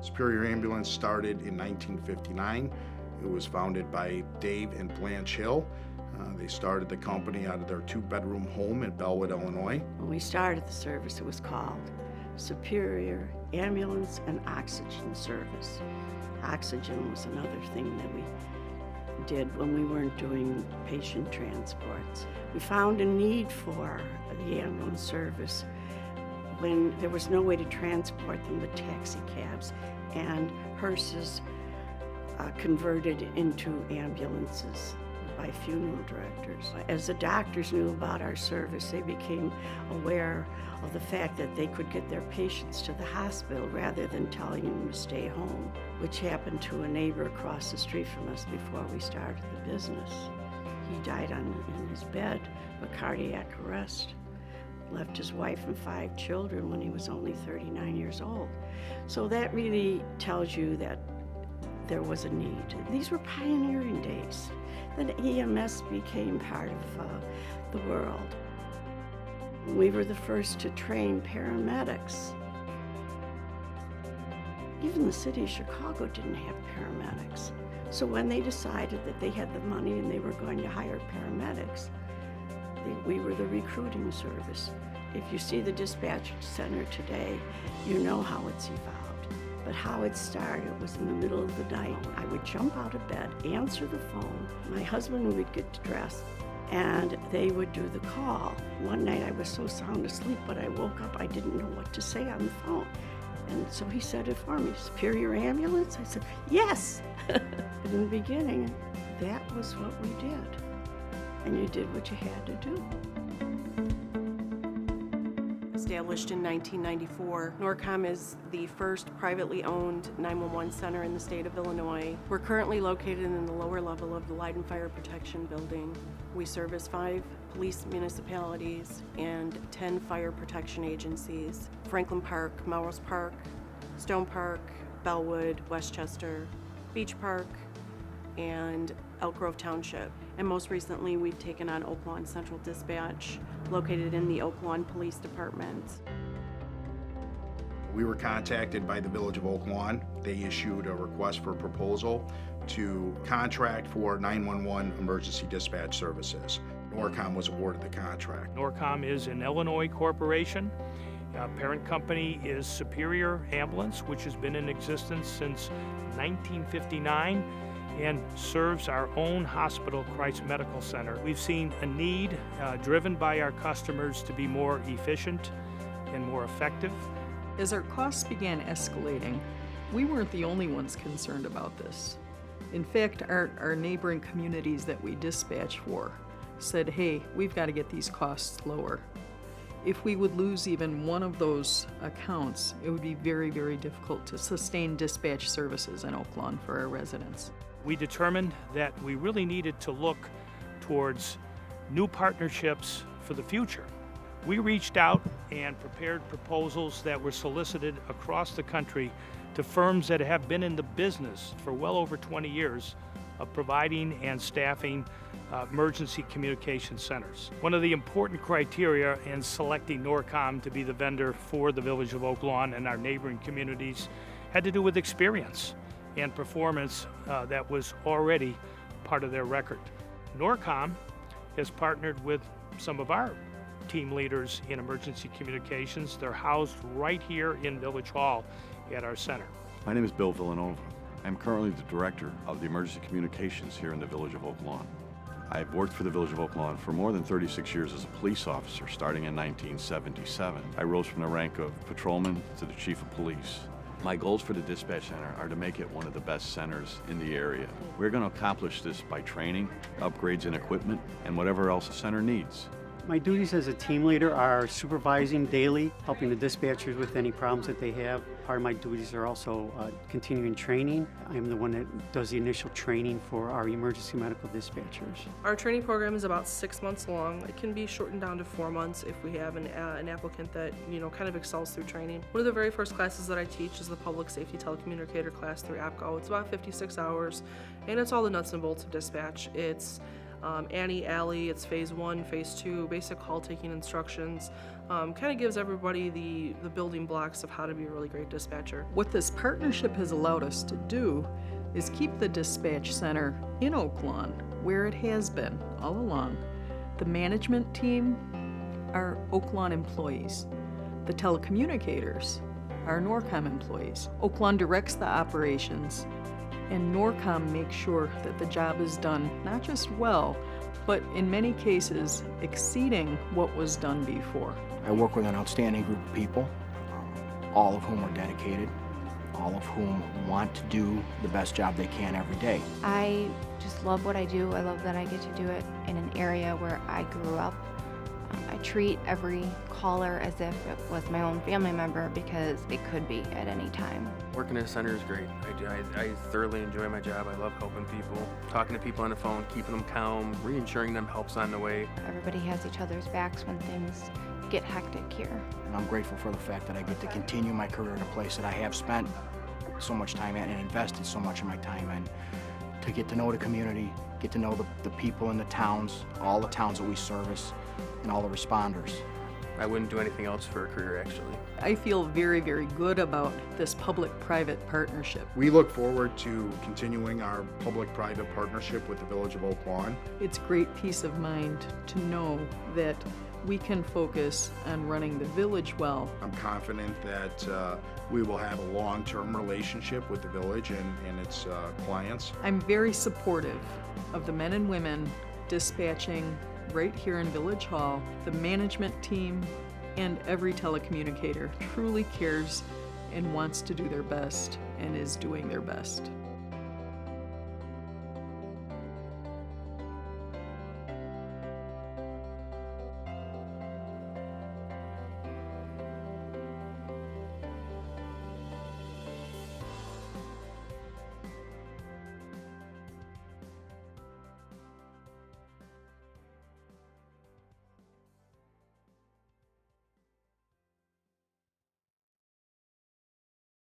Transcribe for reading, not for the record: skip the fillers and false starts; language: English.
Superior Ambulance started in 1959. It was founded by David and Blanche Hill. They started the company out of their two-bedroom home in Bellwood, Illinois. When we started the service, it was called Superior Ambulance and Oxygen Service. Oxygen was another thing that we did when we weren't doing patient transports. We found a need for the ambulance service when there was no way to transport them with taxi cabs, and hearses converted into ambulances by funeral directors. As the doctors knew about our service, they became aware of the fact that they could get their patients to the hospital rather than telling them to stay home, which happened to a neighbor across the street from us before we started the business. He died in his bed of cardiac arrest, left his wife and 5 children when he was only 39 years old. So that really tells you that there was a need. These were pioneering days. Then EMS became part of the world. We were the first to train paramedics. Even the city of Chicago didn't have paramedics. So when they decided that they had the money and they were going to hire paramedics, we were the recruiting service. If you see the dispatch center today, you know how it's evolved. But how it started was in the middle of the night. I would jump out of bed, answer the phone. My husband would get dressed, and they would do the call. One night I was so sound asleep, but I woke up, I didn't know what to say on the phone. And so he said it for me, Superior Ambulance? I said, yes! In the beginning, that was what we did. And you did what you had to do. Established in 1994, Norcomm is the first privately owned 911 center in the state of Illinois. We're currently located in the lower level of the Light and Fire Protection Building. We service 5 police municipalities and 10 fire protection agencies: Franklin Park, Melrose Park, Stone Park, Bellwood, Westchester, Beach Park, and Elk Grove Township. And most recently, we've taken on Oak Lawn Central Dispatch, located in the Oak Lawn Police Department. We were contacted by the Village of Oak Lawn. They issued a request for proposal to contract for 911 emergency dispatch services. Norcomm was awarded the contract. Norcomm is an Illinois corporation. Parent company is Superior Ambulance, which has been in existence since 1959 and serves our own hospital, Christ Medical Center. We've seen a need driven by our customers to be more efficient and more effective. As our costs began escalating, we weren't the only ones concerned about this. In fact, our neighboring communities that we dispatch for said, hey, we've got to get these costs lower. If we would lose even one of those accounts, it would be very, very difficult to sustain dispatch services in Oak Lawn for our residents. We determined that we really needed to look towards new partnerships for the future. We reached out and prepared proposals that were solicited across the country to firms that have been in the business for well over 20 years of providing and staffing emergency communication centers. One of the important criteria in selecting Norcomm to be the vendor for the Village of Oak Lawn and our neighboring communities had to do with experience and performance that was already part of their record. Norcomm has partnered with some of our team leaders in emergency communications. They're housed right here in Village Hall at our center. My name is Bill Villanova. I'm currently the director of the emergency communications here in the Village of Oak Lawn. I've worked for the Village of Oak Lawn for more than 36 years as a police officer, starting in 1977. I rose from the rank of patrolman to the chief of police. My goals for the dispatch center are to make it one of the best centers in the area. We're going to accomplish this by training, upgrades in equipment, and whatever else the center needs. My duties as a team leader are supervising daily, helping the dispatchers with any problems that they have. Part of my duties are also continuing training. I'm the one that does the initial training for our emergency medical dispatchers. Our training program is about 6 months long. It can be shortened down to 4 months if we have an applicant that kind of excels through training. One of the very first classes that I teach is the Public Safety Telecommunicator class through APCO. It's about 56 hours, and it's all the nuts and bolts of dispatch. It's Annie, Alley, it's phase 1, phase 2, basic call taking instructions. Kind of gives everybody the building blocks of how to be a really great dispatcher. What this partnership has allowed us to do is keep the dispatch center in Oak Lawn, where it has been all along. The management team are Oak Lawn employees. The telecommunicators are Norcomm employees. Oak Lawn directs the operations, and Norcomm makes sure that the job is done not just well, but in many cases exceeding what was done before. I work with an outstanding group of people, all of whom are dedicated, all of whom want to do the best job they can every day. I just love what I do. I love that I get to do it in an area where I grew up. I treat every caller as if it was my own family member because it could be at any time. Working in a center is great. I thoroughly enjoy my job. I love helping people, talking to people on the phone, keeping them calm, reassuring them help's on the way. Everybody has each other's backs when things get hectic here. And I'm grateful for the fact that I get to continue my career in a place that I have spent so much time at and invested so much of my time in, to get to know the community, get to know the people in the towns, all the towns that we service, and all the responders. I wouldn't do anything else for a career, actually. I feel very, very good about this public-private partnership. We look forward to continuing our public-private partnership with the Village of Oak Lawn. It's great peace of mind to know that we can focus on running the village well. I'm confident that we will have a long-term relationship with the village and its clients. I'm very supportive of the men and women dispatching right here in Village Hall. The management team and every telecommunicator truly cares and wants to do their best and is doing their best.